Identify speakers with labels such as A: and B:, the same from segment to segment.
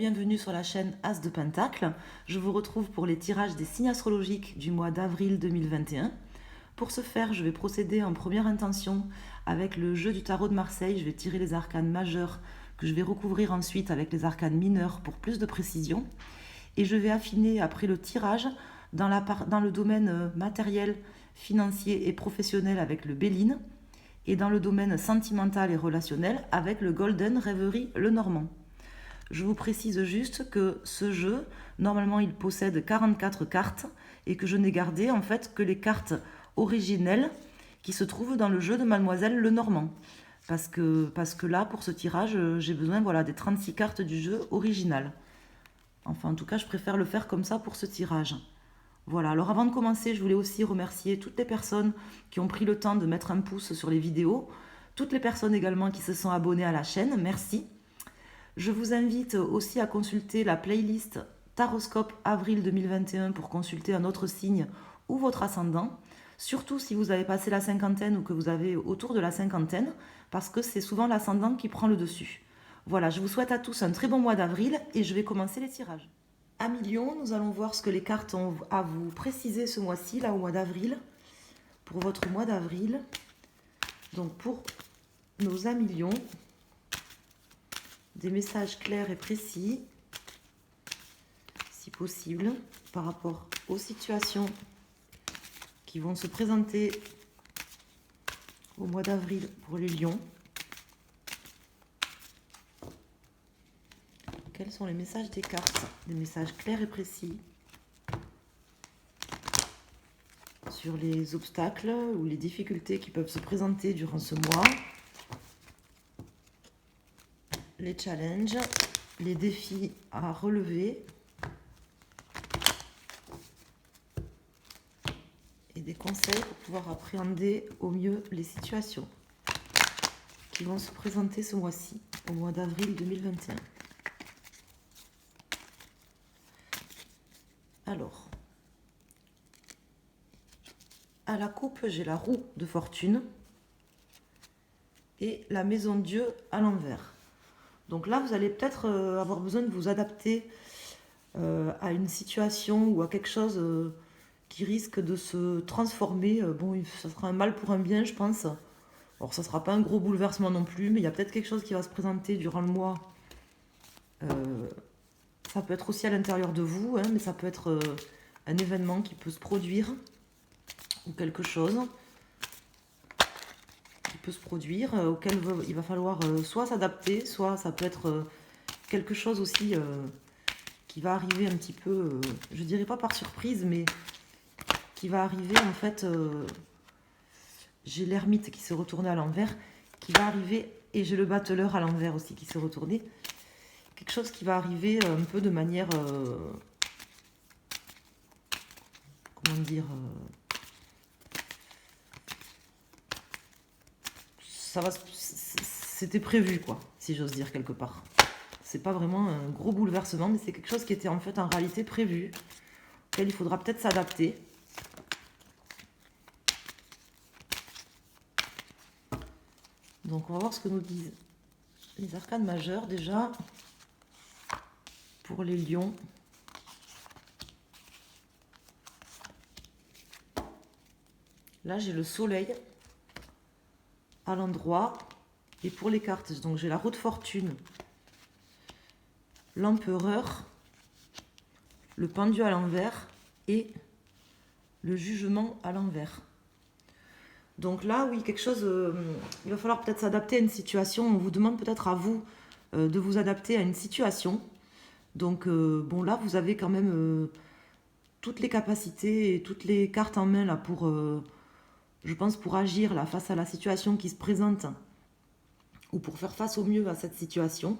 A: bienvenue sur la chaîne As de Pentacle. Je vous retrouve pour les tirages des signes astrologiques du mois d'avril 2021. Pour ce faire, je vais procéder en première intention avec le jeu du tarot de Marseille. Je vais tirer les arcanes majeurs que je vais recouvrir ensuite avec les arcanes mineurs pour plus de précision. Et je vais affiner après le tirage dans le domaine matériel, financier et professionnel avec le Béline et dans le domaine sentimental et relationnel avec le Golden Reverie Lenormand. Je vous précise juste que ce jeu, normalement, il possède 44 cartes et que je n'ai gardé en fait que les cartes originelles qui se trouvent dans le jeu de Mademoiselle Lenormand. Parce que là, pour ce tirage, j'ai besoin des 36 cartes du jeu original. Enfin, en tout cas, je préfère le faire comme ça pour ce tirage. Voilà, alors avant de commencer, je voulais aussi remercier toutes les personnes qui ont pris le temps de mettre un pouce sur les vidéos, toutes les personnes également qui se sont abonnées à la chaîne, merci. Je vous invite aussi à consulter la playlist Taroscope Avril 2021 pour consulter un autre signe ou votre ascendant, surtout si vous avez passé la cinquantaine ou que vous avez autour de la cinquantaine, parce que c'est souvent l'ascendant qui prend le dessus. Voilà, je vous souhaite à tous un très bon mois d'avril et je vais commencer les tirages. Amis Lion, nous allons voir ce que les cartes ont à vous préciser ce mois-ci, là au mois d'avril, pour votre mois d'avril. Donc pour nos amis Lion, des messages clairs et précis, si possible, par rapport aux situations qui vont se présenter au mois d'avril pour les lions. Quels sont les messages des cartes? Des messages clairs et précis sur les obstacles ou les difficultés qui peuvent se présenter durant ce mois. Les challenges, les défis à relever et des conseils pour pouvoir appréhender au mieux les situations qui vont se présenter ce mois-ci, au mois d'avril 2021. Alors, à la coupe, j'ai la roue de fortune et la maison de Dieu à l'envers. Donc là, vous allez peut-être avoir besoin de vous adapter à une situation ou à quelque chose qui risque de se transformer. Bon, ça sera un mal pour un bien, je pense. Alors, ça ne sera pas un gros bouleversement non plus, mais il y a peut-être quelque chose qui va se présenter durant le mois. Ça peut être aussi à l'intérieur de vous, hein, mais ça peut être un événement qui peut se produire ou quelque chose peut se produire, auquel il va falloir soit s'adapter, soit ça peut être quelque chose aussi qui va arriver un petit peu, je dirais pas par surprise, mais qui va arriver en fait, j'ai l'ermite qui s'est retourné à l'envers, qui va arriver, et j'ai le battleur à l'envers aussi qui s'est retourné, quelque chose qui va arriver un peu de manière, comment dire, c'était prévu, quoi, si j'ose dire quelque part. C'est pas vraiment un gros bouleversement, mais c'est quelque chose qui était en fait en réalité prévu, auquel il faudra peut-être s'adapter. Donc on va voir ce que nous disent les arcanes majeures déjà pour les lions. Là j'ai le soleil à l'endroit, et pour les cartes, donc j'ai la roue de fortune, l'empereur, le pendu à l'envers et le jugement à l'envers. Donc là, oui, quelque chose, il va falloir peut-être s'adapter à une situation. On vous demande peut-être à vous de vous adapter à une situation. Donc, bon, là, vous avez quand même toutes les capacités et toutes les cartes en main là pour, je pense, pour agir là face à la situation qui se présente ou pour faire face au mieux à cette situation.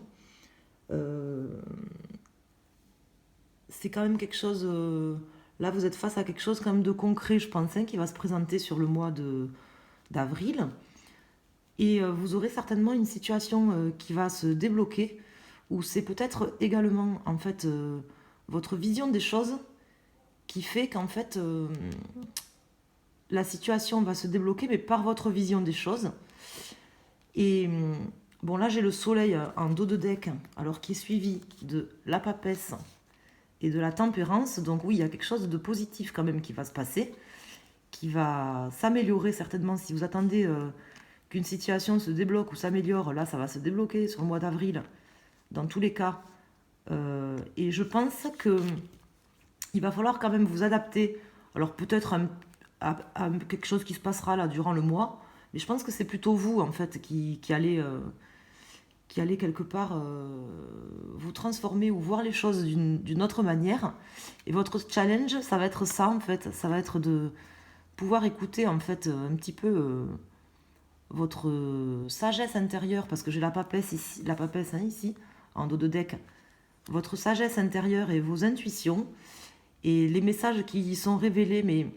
A: C'est quand même quelque chose, là vous êtes face à quelque chose quand même de concret, je pense, hein, qui va se présenter sur le mois d'avril. Et vous aurez certainement une situation qui va se débloquer, où c'est peut-être également en fait votre vision des choses qui fait qu'en fait la situation va se débloquer, mais par votre vision des choses. Et Bon, là, j'ai le soleil en dos de deck, alors qui est suivi de la papesse et de la tempérance. Donc oui, il y a quelque chose de positif quand même qui va se passer, qui va s'améliorer certainement. Si vous attendez qu'une situation se débloque ou s'améliore, là, ça va se débloquer sur le mois d'avril, dans tous les cas. Et je pense que il va falloir quand même vous adapter. Alors peut-être à quelque chose qui se passera là durant le mois, mais je pense que c'est plutôt vous en fait qui allez quelque part vous transformer ou voir les choses d'une autre manière. Et votre challenge, ça va être ça en fait, ça va être de pouvoir écouter en fait un petit peu votre sagesse intérieure, parce que j'ai la papesse ici, ici, en dos de deck, votre sagesse intérieure et vos intuitions et les messages qui y sont révélés, mais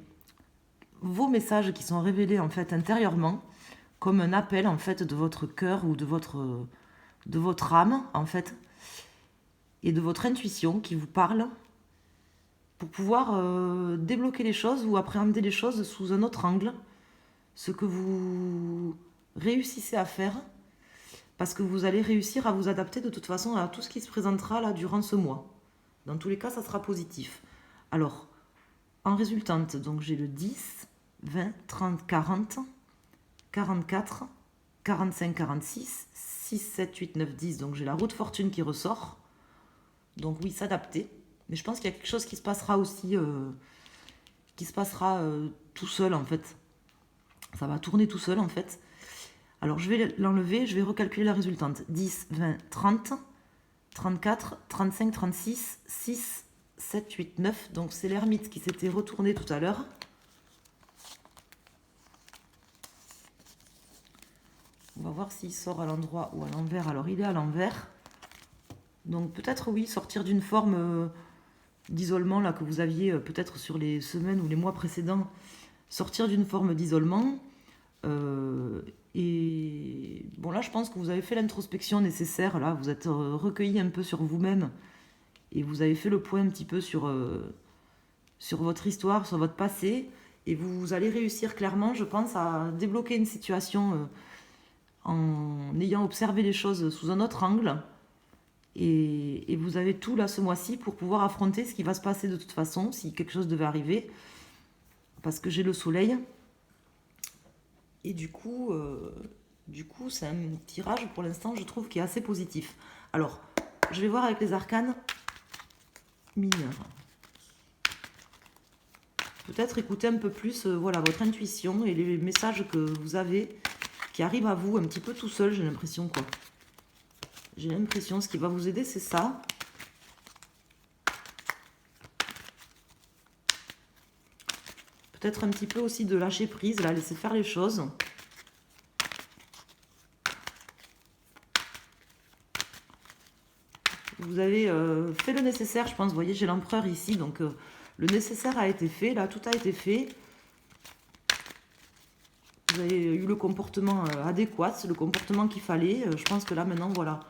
A: vos messages qui sont révélés en fait intérieurement, comme un appel en fait de votre cœur ou de votre âme en fait, et de votre intuition qui vous parle pour pouvoir débloquer les choses ou appréhender les choses sous un autre angle, ce que vous réussissez à faire, parce que vous allez réussir à vous adapter de toute façon à tout ce qui se présentera là durant ce mois. Dans tous les cas, ça sera positif. Alors, en résultante, donc j'ai le 10, 20, 30, 40, 44, 45, 46, 6, 7, 8, 9, 10. Donc j'ai la roue de fortune qui ressort. Donc oui, s'adapter. Mais je pense qu'il y a quelque chose qui se passera aussi, tout seul en fait. Ça va tourner tout seul en fait. Alors je vais l'enlever, je vais recalculer la résultante. 10, 20, 30, 34, 35, 36, 6, 7, 8, 9. Donc c'est l'ermite qui s'était retourné tout à l'heure. On va voir s'il sort à l'endroit ou à l'envers. Alors il est à l'envers. Donc peut-être oui, sortir d'une forme d'isolement là que vous aviez peut-être sur les semaines ou les mois précédents. Sortir d'une forme d'isolement. Et bon là je pense que vous avez fait l'introspection nécessaire. Là vous êtes recueilli un peu sur vous-même. Et vous avez fait le point un petit peu sur votre histoire, sur votre passé. Et vous allez réussir clairement, je pense, à débloquer une situation en ayant observé les choses sous un autre angle. Et vous avez tout là ce mois-ci pour pouvoir affronter ce qui va se passer de toute façon, si quelque chose devait arriver. Parce que j'ai le soleil. Et du coup c'est un tirage pour l'instant, je trouve, qui est assez positif. Alors, je vais voir avec les arcanes mineurs. Peut-être écouter un peu plus voilà, votre intuition et les messages que vous avez qui arrivent à vous un petit peu tout seul, j'ai l'impression quoi. J'ai l'impression, ce qui va vous aider, c'est ça. Peut-être un petit peu aussi de lâcher prise, là, laisser faire les choses. Vous avez fait le nécessaire, je pense. Vous voyez, j'ai l'empereur ici, donc le nécessaire a été fait, là, tout a été fait. Vous avez eu le comportement adéquat, le comportement qu'il fallait. Je pense que là, maintenant, voilà,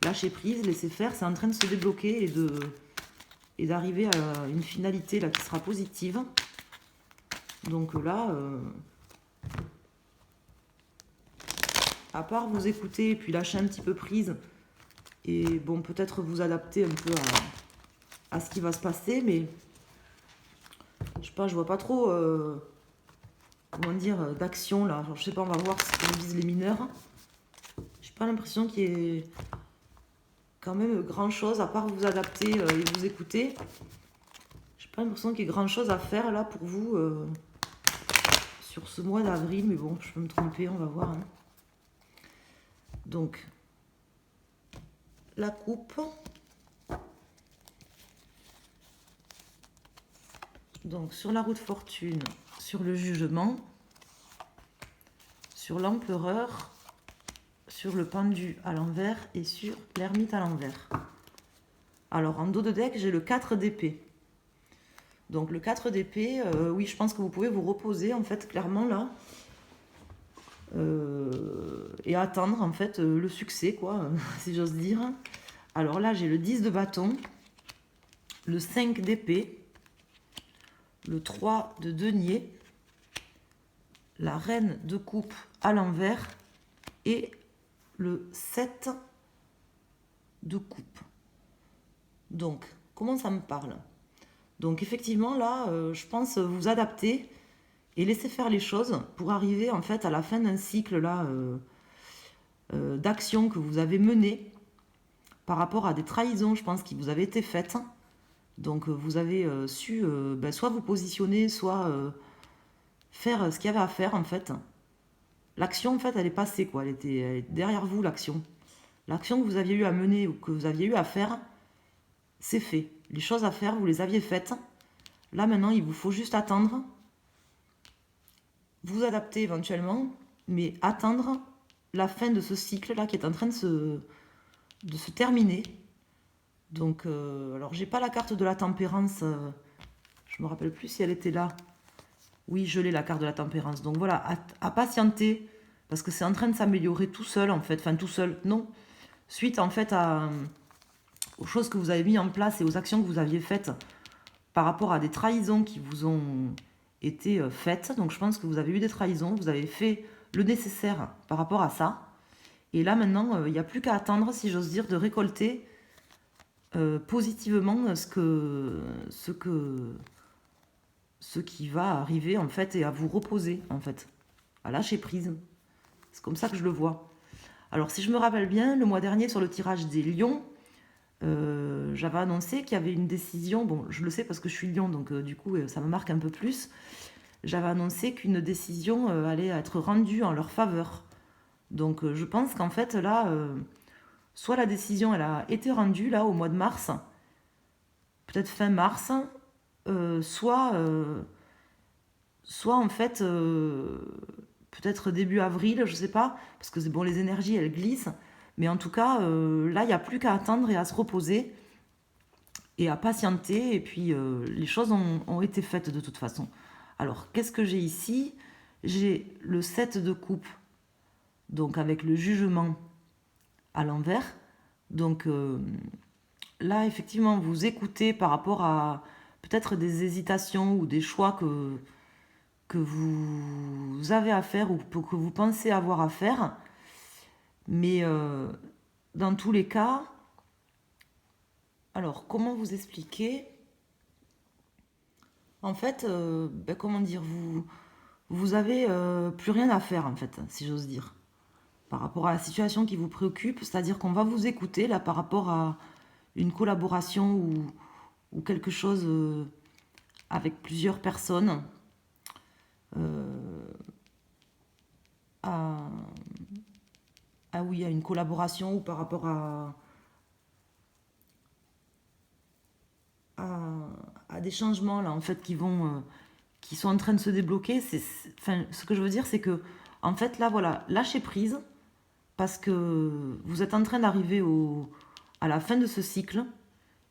A: lâcher prise, laisser faire, c'est en train de se débloquer et d'arriver à une finalité là qui sera positive. Donc là, à part vous écouter et puis lâcher un petit peu prise, et bon, peut-être vous adapter un peu à ce qui va se passer, mais je sais pas, je vois pas trop, comment dire, d'action là. Alors, je sais pas, on va voir ce que disent les mineurs. J'ai pas l'impression qu'il y ait quand même grand chose, à part vous adapter et vous écouter. J'ai pas l'impression qu'il y ait grand chose à faire là pour vous sur ce mois d'avril, mais bon, je peux me tromper, on va voir. Hein. Donc, la coupe. Donc, sur la roue de fortune, sur le jugement, sur l'empereur, sur le pendu à l'envers et sur l'ermite à l'envers. Alors, en dos de deck, j'ai le 4 d'épée. Donc, le 4 d'épée, oui, je pense que vous pouvez vous reposer, en fait, clairement, là. Et attendre, en fait, le succès, quoi, si j'ose dire. Alors là, j'ai le 10 de bâton, le 5 d'épée, le 3 de denier, la reine de coupe à l'envers et le 7 de coupe. Donc, comment ça me parle? Donc effectivement, là, je pense vous adapter et laisser faire les choses pour arriver en fait à la fin d'un cycle là d'action que vous avez mené par rapport à des trahisons, je pense, qui vous avaient été faites. Donc vous avez su soit vous positionner, soit faire ce qu'il y avait à faire en fait. L'action en fait elle est passée quoi, elle est derrière vous l'action. L'action que vous aviez eu à mener ou que vous aviez eu à faire, c'est fait. Les choses à faire, vous les aviez faites. Là maintenant il vous faut juste attendre, vous adapter éventuellement, mais attendre la fin de ce cycle là qui est en train de se terminer. Donc alors j'ai pas la carte de la tempérance, je me rappelle plus si elle était là. Oui, je l'ai, la carte de la tempérance. Donc voilà, à patienter, parce que c'est en train de s'améliorer tout seul, en fait. Enfin, tout seul, non. Suite, en fait, aux choses que vous avez mis en place et aux actions que vous aviez faites par rapport à des trahisons qui vous ont été faites. Donc je pense que vous avez eu des trahisons, vous avez fait le nécessaire par rapport à ça. Et là, maintenant, il n'y a plus qu'à attendre, si j'ose dire, de récolter positivement ce qui va arriver en fait et à vous reposer en fait, à lâcher prise. C'est comme ça que je le vois. Alors si je me rappelle bien, le mois dernier sur le tirage des lions, j'avais annoncé qu'il y avait une décision, bon je le sais parce que je suis lion donc du coup ça me marque un peu plus, j'avais annoncé qu'une décision allait être rendue en leur faveur. Donc je pense qu'en fait là, soit la décision elle a été rendue là au mois de mars, peut-être fin mars, soit en fait peut-être début avril, je sais pas, parce que c'est bon, les énergies elles glissent, mais en tout cas là il n'y a plus qu'à attendre et à se reposer et à patienter, et puis les choses ont été faites de toute façon. Alors qu'est-ce que j'ai ici? J'ai le 7 de coupe, donc avec le jugement à l'envers. Donc là effectivement vous écoutez par rapport à peut-être des hésitations ou des choix que vous avez à faire ou que vous pensez avoir à faire. Mais dans tous les cas, alors comment vous expliquer? En fait, comment dire, vous avez plus rien à faire en fait, si j'ose dire, par rapport à la situation qui vous préoccupe. C'est-à-dire qu'on va vous écouter là par rapport à une collaboration ou quelque chose avec plusieurs personnes. À, ah oui, à une collaboration ou par rapport à des changements là en fait qui sont en train de se débloquer. Enfin, ce que je veux dire c'est que en fait là voilà, lâchez prise parce que vous êtes en train d'arriver à la fin de ce cycle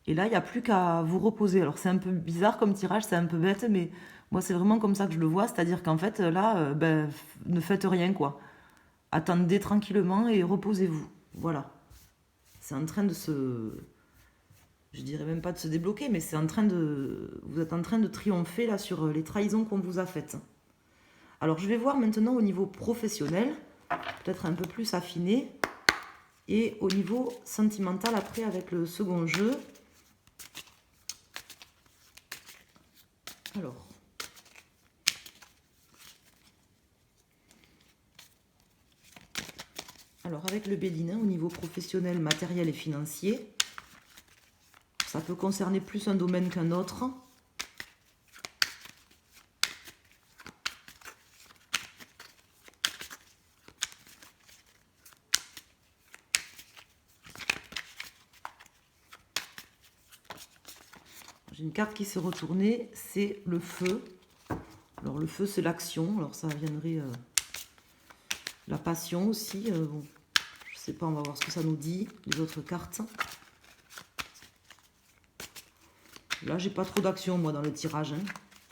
A: et là il n'y a plus qu'à vous reposer. Alors c'est un peu bizarre comme tirage, c'est un peu bête, mais moi c'est vraiment comme ça que je le vois, c'est-à-dire qu'en fait là ne faites rien quoi. Attendez tranquillement et reposez-vous. Voilà. C'est en train de se, je dirais même pas de se débloquer, mais vous êtes en train de triompher là sur les trahisons qu'on vous a faites. Alors je vais voir maintenant au niveau professionnel, peut-être un peu plus affiné, et au niveau sentimental après avec le second jeu. Alors avec le Bélinet au niveau professionnel, matériel et financier, ça peut concerner plus un domaine qu'un autre. J'ai une carte qui s'est retournée, c'est le feu. Alors le feu c'est l'action, alors ça viendrait la passion aussi. Bon, je sais pas, on va voir ce que ça nous dit, les autres cartes. Là j'ai pas trop d'action moi dans le tirage. Hein.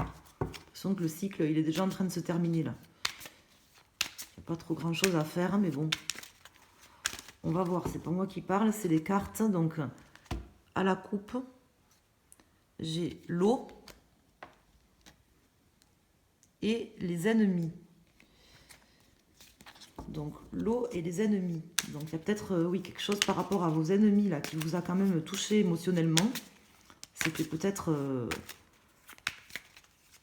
A: J'ai l'impression que le cycle il est déjà en train de se terminer là. Il n'y a pas trop grand chose à faire, mais bon. On va voir, c'est pas moi qui parle, c'est les cartes. Donc à la coupe, j'ai l'eau et les ennemis. Donc l'eau et les ennemis. Donc il y a peut-être oui, quelque chose par rapport à vos ennemis là qui vous a quand même touché émotionnellement. C'était peut-être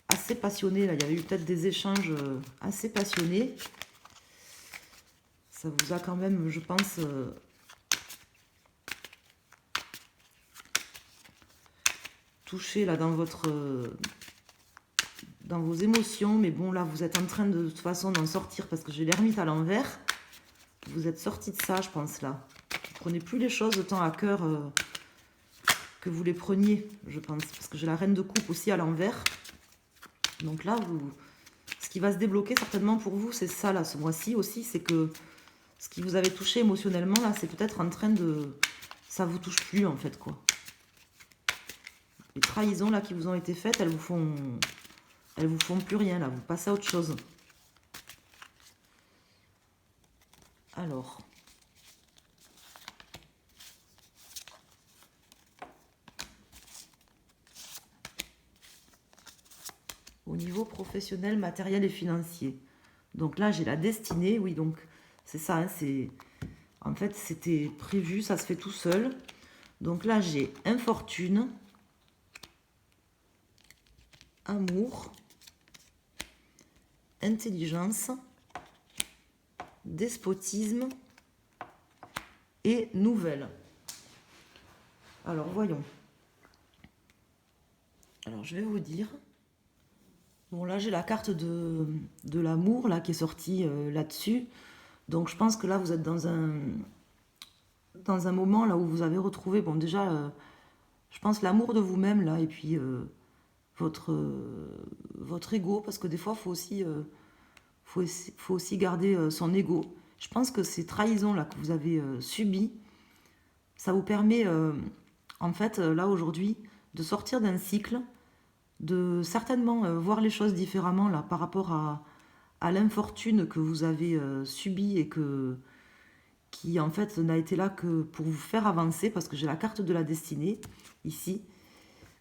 A: assez passionné. Là. Il y avait eu peut-être des échanges assez passionnés. Ça vous a quand même, je pense, touché là dans dans vos émotions. Mais bon, là, vous êtes en train de toute façon d'en sortir parce que j'ai l'ermite à l'envers. Vous êtes sorti de ça, je pense, là. Vous ne prenez plus les choses autant à cœur que vous les preniez, je pense. Parce que j'ai la reine de coupe aussi à l'envers. Donc là, ce qui va se débloquer certainement pour vous, c'est ça, là, ce mois-ci aussi. C'est que ce qui vous avait touché émotionnellement, là, c'est peut-être en train de... Ça vous touche plus, en fait, quoi. Les trahisons, là, qui vous ont été faites, elles vous font plus rien, là. Vous passez à autre chose. Alors... Au niveau professionnel, matériel et financier. Donc là, j'ai la destinée. Oui, donc c'est ça. Hein, en fait, c'était prévu. Ça se fait tout seul. Donc là, j'ai infortune, amour, intelligence, despotisme et nouvelle. Alors, voyons. Alors, je vais vous dire... Bon, là, j'ai la carte de l'amour là qui est sortie là-dessus. Donc, je pense que là, vous êtes dans un moment là où vous avez retrouvé, bon, déjà, je pense l'amour de vous-même là, et puis votre ego, parce que des fois, faut aussi garder son ego. Je pense que ces trahisons là que vous avez subies, ça vous permet, en fait, là aujourd'hui, de sortir d'un cycle, de certainement voir les choses différemment là par rapport à l'infortune que vous avez subie et qui en fait n'a été là que pour vous faire avancer, parce que j'ai la carte de la destinée ici,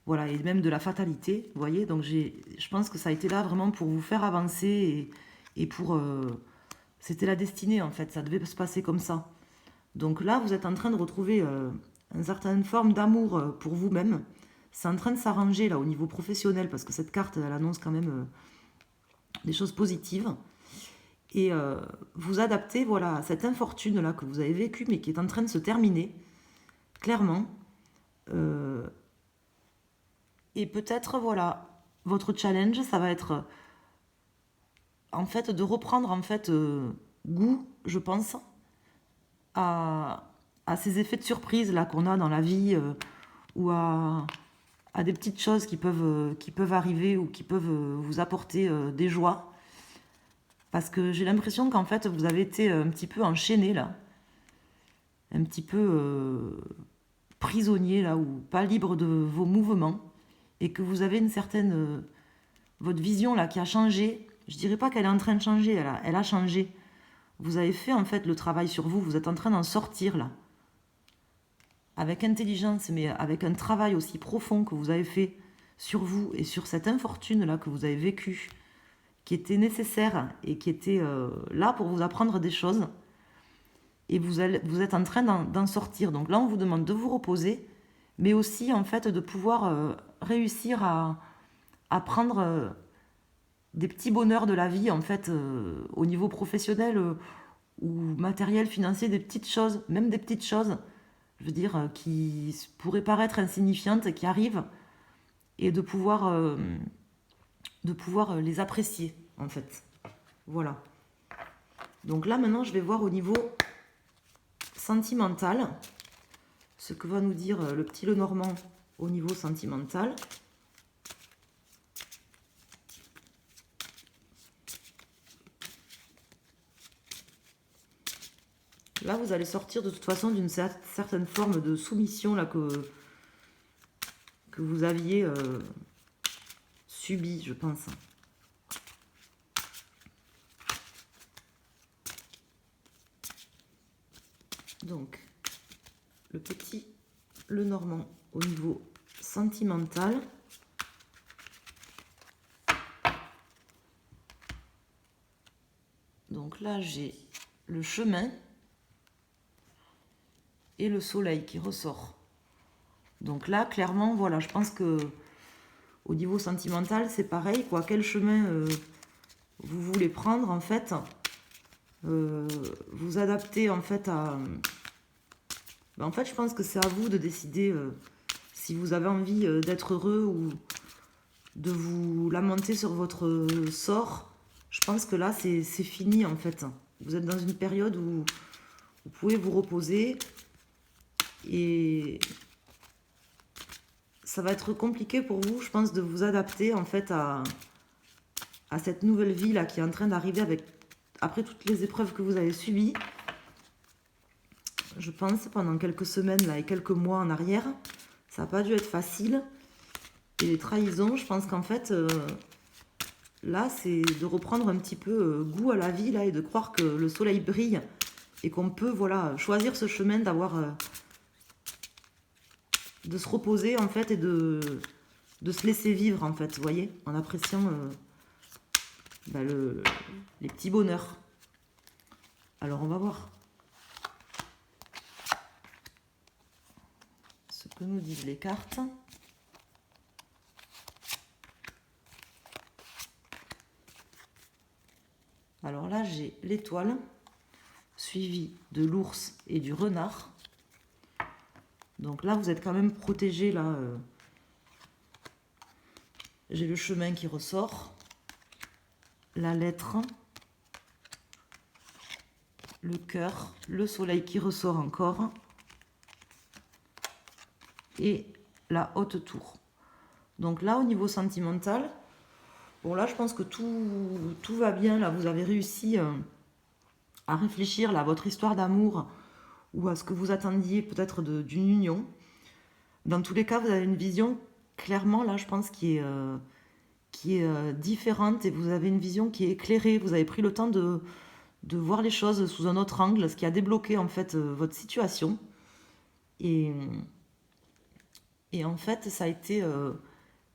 A: voilà, et même de la fatalité, vous voyez, donc je pense que ça a été là vraiment pour vous faire avancer et pour... c'était la destinée en fait, ça devait se passer comme ça. Donc là, vous êtes en train de retrouver une certaine forme d'amour pour vous-même. C'est en train de s'arranger là au niveau professionnel, parce que cette carte, elle annonce quand même des choses positives. Et vous adaptez, voilà, à cette infortune là que vous avez vécue, mais qui est en train de se terminer, clairement. Et peut-être, voilà, votre challenge, ça va être en fait de reprendre en fait goût, je pense, à ces effets de surprise là qu'on a dans la vie, ou à des petites choses qui peuvent arriver ou qui peuvent vous apporter des joies. Parce que j'ai l'impression qu'en fait, vous avez été un petit peu enchaîné là, un petit peu prisonnier là, ou pas libre de vos mouvements, et que vous avez une certaine... votre vision là qui a changé. Je dirais pas qu'elle est en train de changer, elle a changé. Vous avez fait en fait le travail sur vous, vous êtes en train d'en sortir là. Avec intelligence, mais avec un travail aussi profond que vous avez fait sur vous et sur cette infortune là que vous avez vécue, qui était nécessaire et qui était là pour vous apprendre des choses. Et vous êtes en train d'en sortir. Donc là, on vous demande de vous reposer, mais aussi en fait de pouvoir réussir à prendre des petits bonheurs de la vie, en fait, au niveau professionnel ou matériel, financier, des petites choses, même des petites choses, je veux dire, qui pourraient paraître insignifiantes, qui arrivent, et de pouvoir les apprécier, en fait. Voilà. Donc là, maintenant, je vais voir au niveau sentimental ce que va nous dire le petit Lenormand au niveau sentimental. Là, vous allez sortir de toute façon d'une certaine forme de soumission là, que vous aviez subie, je pense. Donc, le petit Lenormand au niveau sentimental. Donc là, j'ai le chemin et le soleil qui ressort. Donc là, clairement, voilà, je pense que au niveau sentimental, c'est pareil, quoi. Quel chemin vous voulez prendre, en fait, vous adapter, en fait, à... En fait, je pense que c'est à vous de décider si vous avez envie d'être heureux ou de vous lamenter sur votre sort. Je pense que là, c'est fini, en fait. Vous êtes dans une période où vous pouvez vous reposer et ça va être compliqué pour vous, je pense, de vous adapter, en fait, à cette nouvelle vie, là, qui est en train d'arriver après toutes les épreuves que vous avez subies. Je pense, pendant quelques semaines là, et quelques mois en arrière. Ça n'a pas dû être facile. Et les trahisons, je pense qu'en fait, là, c'est de reprendre un petit peu goût à la vie là, et de croire que le soleil brille et qu'on peut voilà, choisir ce chemin d'avoir... de se reposer en fait et de se laisser vivre en fait, vous voyez, en appréciant les petits bonheurs. Alors on va voir ce que nous disent les cartes. Alors là, j'ai l'étoile, suivie de l'ours et du renard. Donc là, vous êtes quand même protégé. Là, j'ai le chemin qui ressort, la lettre, le cœur, le soleil qui ressort encore, et la haute tour. Donc là, au niveau sentimental, bon là, je pense que tout va bien. Là, vous avez réussi à réfléchir là, à votre histoire d'amour ou à ce que vous attendiez peut-être d'une union. Dans tous les cas, vous avez une vision clairement, là, je pense, qui est différente, et vous avez une vision qui est éclairée. Vous avez pris le temps de voir les choses sous un autre angle, ce qui a débloqué en fait votre situation. Et en fait, ça a été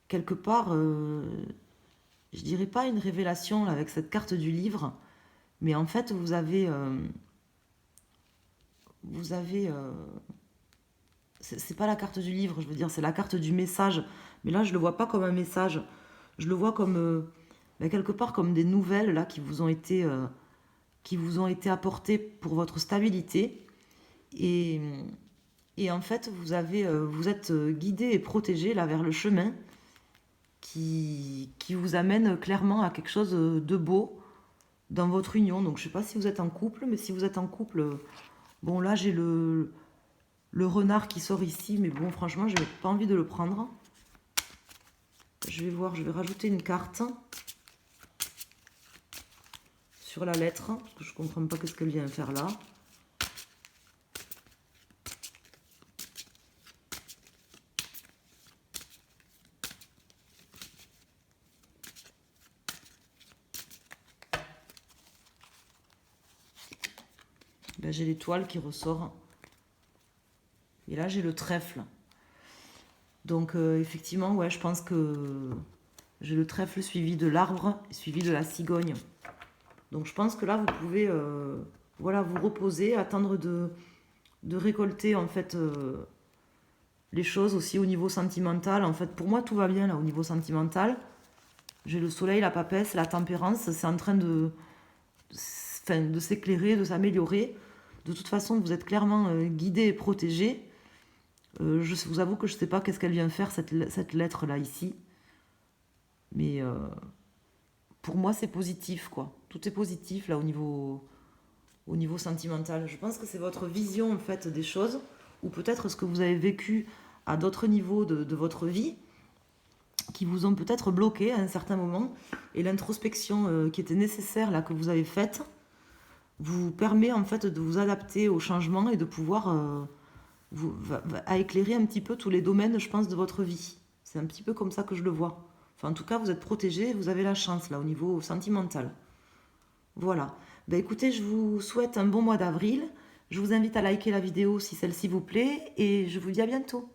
A: quelque part, je dirais pas une révélation là, avec cette carte du livre, mais en fait, vous avez c'est pas la carte du livre, je veux dire, c'est la carte du message. Mais là, je le vois pas comme un message. Je le vois comme quelque part comme des nouvelles là qui vous ont été apportées pour votre stabilité. Et en fait, vous êtes guidé et protégé là vers le chemin qui vous amène clairement à quelque chose de beau dans votre union. Donc, je sais pas si vous êtes en couple, mais si vous êtes en couple, bon là, j'ai le renard qui sort ici, mais bon, franchement, je n'ai pas envie de le prendre. Je vais voir, je vais rajouter une carte sur la lettre, parce que je ne comprends pas ce qu'elle vient faire là. Ben, j'ai l'étoile qui ressort. Et là, j'ai le trèfle. Donc, effectivement, ouais, je pense que j'ai le trèfle suivi de l'arbre et suivi de la cigogne. Donc, je pense que là, vous pouvez voilà, vous reposer, attendre de récolter, en fait, les choses aussi au niveau sentimental. En fait, pour moi, tout va bien, là, au niveau sentimental. J'ai le soleil, la papesse, la tempérance. C'est en train de s'éclairer, de s'améliorer. De toute façon, vous êtes clairement guidé et protégé. Je vous avoue que je ne sais pas qu'est-ce qu'elle vient faire, cette lettre-là, ici. Mais pour moi, c'est positif, quoi. Tout est positif, là, au niveau sentimental. Je pense que c'est votre vision, en fait, des choses, ou peut-être ce que vous avez vécu à d'autres niveaux de votre vie, qui vous ont peut-être bloqué à un certain moment. Et l'introspection qui était nécessaire, là, que vous avez faite, vous permet, en fait, de vous adapter au changement et de pouvoir... à éclairer un petit peu tous les domaines, je pense, de votre vie. C'est un petit peu comme ça que je le vois. Enfin, en tout cas, vous êtes protégé, vous avez la chance, là, au niveau sentimental. Voilà. Ben, écoutez, je vous souhaite un bon mois d'avril. Je vous invite à liker la vidéo si celle-ci vous plaît, et je vous dis à bientôt.